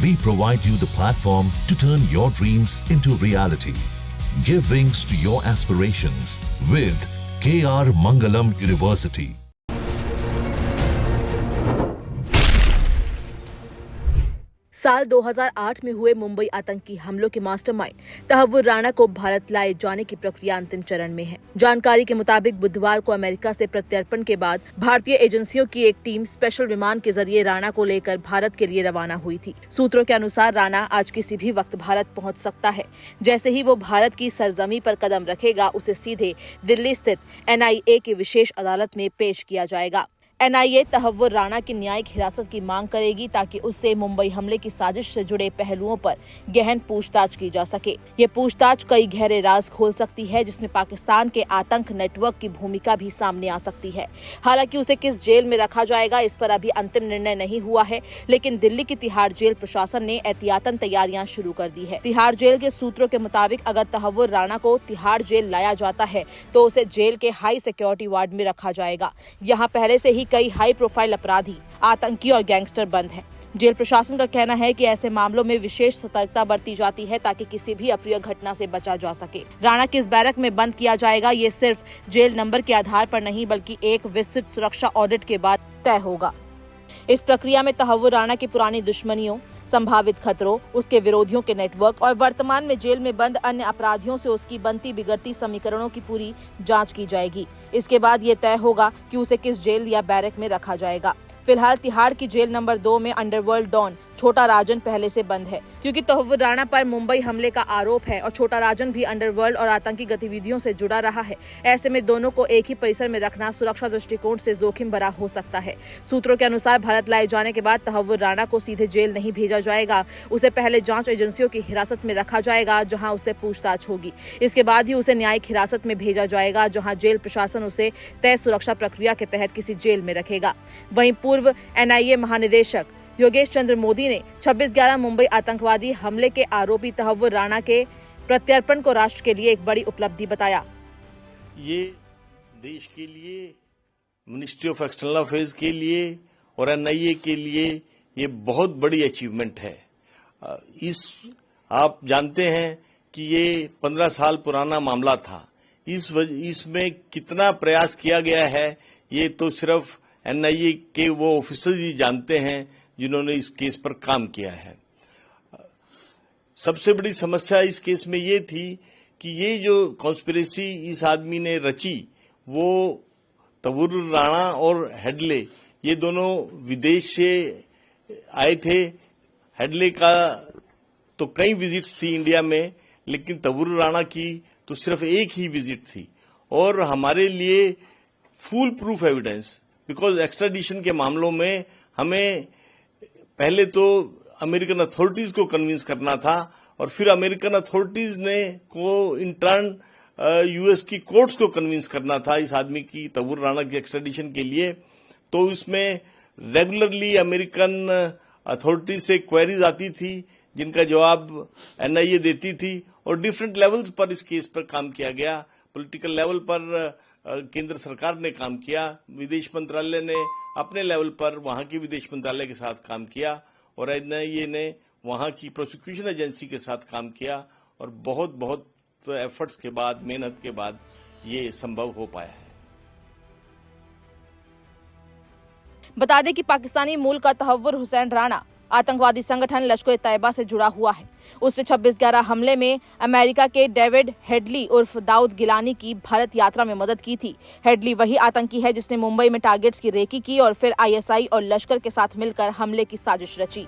We provide you the platform to turn your dreams into reality. Give wings to your aspirations with KR Mangalam University. साल 2008 में हुए मुंबई आतंकी हमलों के mastermind Tahawwur Rana को भारत लाए जाने की प्रक्रिया अंतिम चरण में है। जानकारी के मुताबिक बुधवार को अमेरिका से प्रत्यर्पण के बाद भारतीय एजेंसियों की एक टीम स्पेशल विमान के जरिए राणा को लेकर भारत के लिए रवाना हुई थी। सूत्रों के अनुसार राणा आज किसी भी वक्त भारत पहुंच सकता है। जैसे ही वो भारत की सरजमी पर कदम रखेगा, उसे सीधे दिल्ली स्थित NIA की विशेष अदालत में पेश किया जाएगा। NIA तहव्वुर राणा की न्यायिक हिरासत की मांग करेगी ताकि उससे मुंबई हमले की साजिश से जुड़े पहलुओं पर गहन पूछताछ की जा सके। ये पूछताछ कई गहरे राज खोल सकती है, जिसमें पाकिस्तान के आतंक नेटवर्क की भूमिका भी सामने आ सकती है। हालांकि उसे किस जेल में रखा जाएगा, इस पर अभी अंतिम निर्णय नहीं हुआ है, लेकिन दिल्ली की तिहाड़ जेल प्रशासन ने एहतियातन तैयारियां शुरू कर दी है। तिहाड़ जेल के सूत्रों के मुताबिक अगर तहव्वुर राणा को तिहाड़ जेल लाया जाता है तो उसे जेल के हाई सिक्योरिटी वार्ड में रखा जाएगा। यहाँ पहले से ही कई हाई प्रोफाइल अपराधी, आतंकी और गैंगस्टर बंद हैं। जेल प्रशासन का कहना है कि ऐसे मामलों में विशेष सतर्कता बरती जाती है ताकि किसी भी अप्रिय घटना से बचा जा सके। राणा किस बैरक में बंद किया जाएगा, ये सिर्फ जेल नंबर के आधार पर नहीं बल्कि एक विस्तृत सुरक्षा ऑडिट के बाद तय होगा। इस प्रक्रिया में तहव्वुर राणा की पुरानी दुश्मनियों, संभावित खतरों, उसके विरोधियों के नेटवर्क और वर्तमान में जेल में बंद अन्य अपराधियों से उसकी बनती बिगड़ती समीकरणों की पूरी जांच की जाएगी। इसके बाद ये तय होगा कि उसे किस जेल या बैरक में रखा जाएगा। फिलहाल तिहाड़ की जेल नंबर 2 में अंडरवर्ल्ड डॉन छोटा राजन पहले से बंद है, क्योंकि तहव्वुर राणा पर मुंबई हमले का आरोप है और छोटा राजन भी अंडरवर्ल्ड और आतंकी गतिविधियों से जुड़ा रहा है। ऐसे में दोनों को एक ही परिसर में रखना सुरक्षा दृष्टिकोण से जोखिम भरा हो सकता है। सूत्रों के अनुसार भारत लाए जाने के बाद तहव्वुर राणा को सीधे जेल नहीं भेजा जाएगा, उसे पहले जांच एजेंसियों की हिरासत में रखा जाएगा, जहां उससे पूछताछ होगी। इसके बाद ही उसे न्यायिक हिरासत में भेजा जाएगा, जहां जेल प्रशासन उसे तय सुरक्षा प्रक्रिया के तहत किसी जेल में रखेगा। वहीं पूर्व NIA महानिदेशक योगेश चंद्र मोदी ने 26/11 मुंबई आतंकवादी हमले के आरोपी तहव्वुर राणा के प्रत्यर्पण को राष्ट्र के लिए एक बड़ी उपलब्धि बताया। ये देश के लिए, मिनिस्ट्री ऑफ एक्सटर्नल अफेयर्स के लिए और NIA के लिए ये बहुत बड़ी अचीवमेंट है। आप जानते हैं कि ये 15 साल पुराना मामला था। इसमें कितना प्रयास किया गया है ये तो सिर्फ NIA के वो ऑफिसर्स ही जानते हैं जिन्होंने इस केस पर काम किया है। सबसे बड़ी समस्या इस केस में ये थी कि ये जो कॉन्स्पिरेसी इस आदमी ने रची, वो तहव्वुर राणा और हेडले ये दोनों विदेश से आए थे। हेडले का तो कई विजिट्स थी इंडिया में, लेकिन तहव्वुर राणा की तो सिर्फ एक ही विजिट थी। और हमारे लिए full proof evidence, because extradition के मामलों में हमें पहले तो अमेरिकन अथॉरिटीज को कन्विंस करना था और फिर अमेरिकन अथॉरिटीज ने को इन टर्न US की कोर्ट्स को कन्विंस करना था इस आदमी की, तहव्वुर राणा की एक्स्ट्राडिशन के लिए। तो इसमें रेगुलरली अमेरिकन अथॉरिटीज से क्वेरीज आती थी जिनका जवाब NIA देती थी और डिफरेंट लेवल्स पर इस केस पर काम किया गया। पॉलिटिकल लेवल पर केंद्र सरकार ने काम किया, विदेश मंत्रालय ने अपने लेवल पर वहां के विदेश मंत्रालय के साथ काम किया और NIA ने वहां की प्रोसिक्यूशन एजेंसी के साथ काम किया और बहुत एफर्ट्स के बाद, मेहनत के बाद ये संभव हो पाया है। बता दें कि पाकिस्तानी मूल का तहव्वुर हुसैन राणा आतंकवादी संगठन लश्कर-ए-तैयबा से जुड़ा हुआ है। उसने 26/11 हमले में अमेरिका के डेविड हेडली उर्फ दाऊद गिलानी की भारत यात्रा में मदद की थी। हेडली वही आतंकी है जिसने मुंबई में टारगेट्स की रेकी की और फिर ISI और लश्कर के साथ मिलकर हमले की साजिश रची।